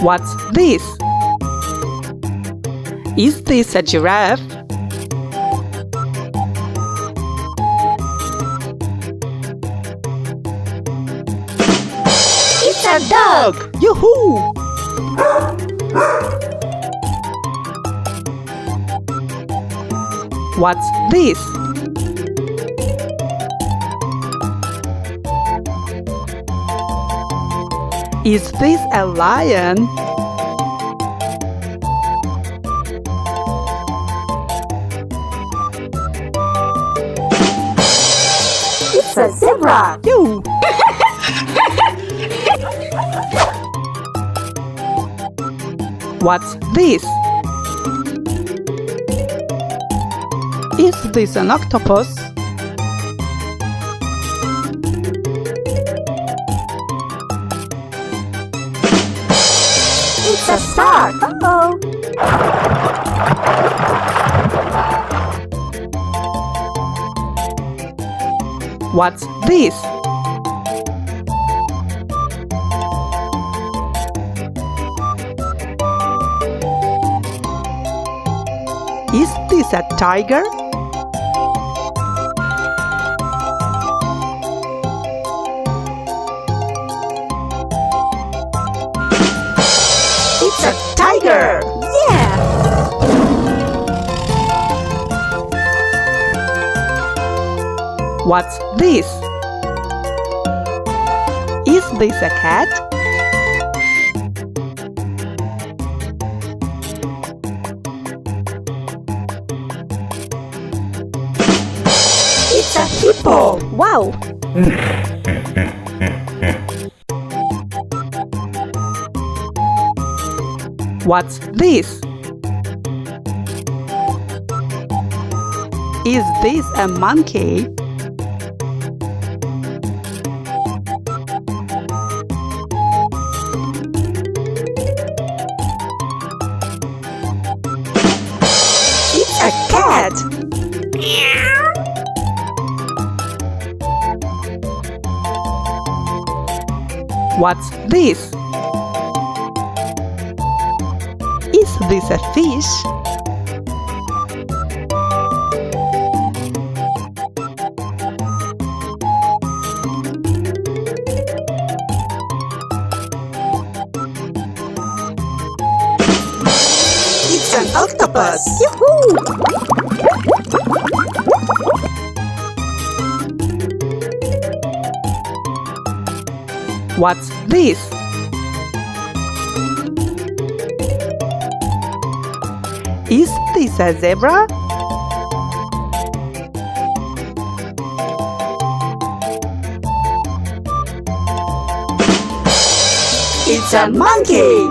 What's this? Is this a giraffe? It's a dog! Yoo-hoo! What's this? Is this a lion? It's a zebra! You! What's this? Is this an octopus? It's a shark! Uh-oh! What's this? Is this a tiger? It's a tiger! Yeah! What's this? Is this a cat? It's a hippo! Wow! What's this? Is this a monkey? It's a cat! What's this? Is this a fish? It's an octopus! Yoo-hoo! What's this? Is this a zebra? It's a monkey!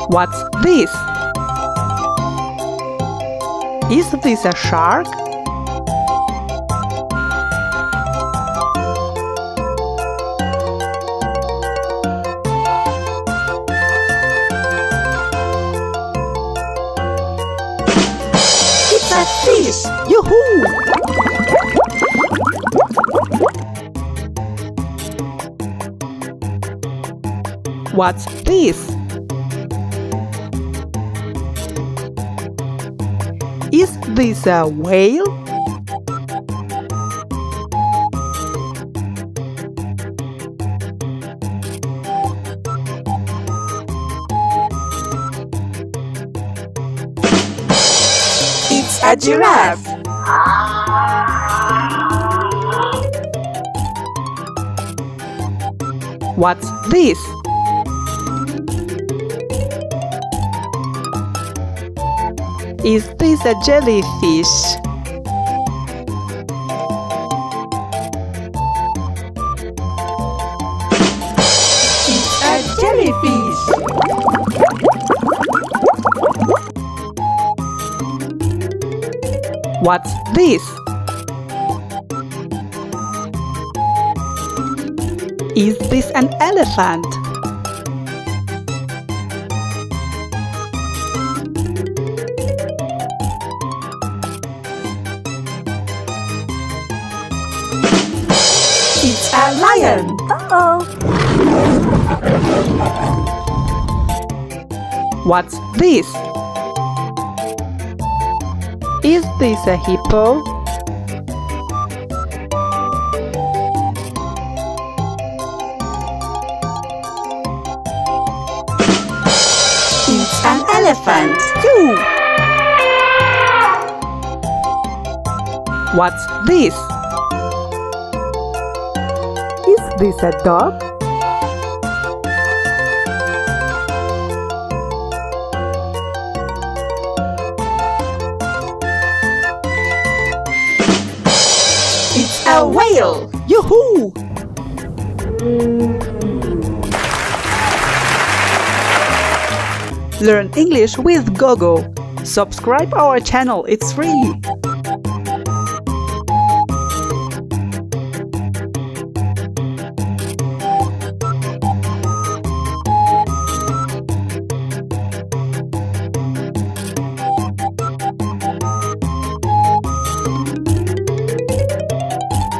What's this? Is this a shark? It's a fish! Yoo-hoo! What's this? Is this a whale? It's a giraffe! What's this? Is this a jellyfish? It's a jellyfish! What's this? Is this an elephant? It's a lion. Uh-oh. What's this? Is this a hippo? It's an elephant. You! What's this? Is this a dog? It's a whale. Yoo-hoo! Learn English with Gogo. Subscribe our channel, it's free.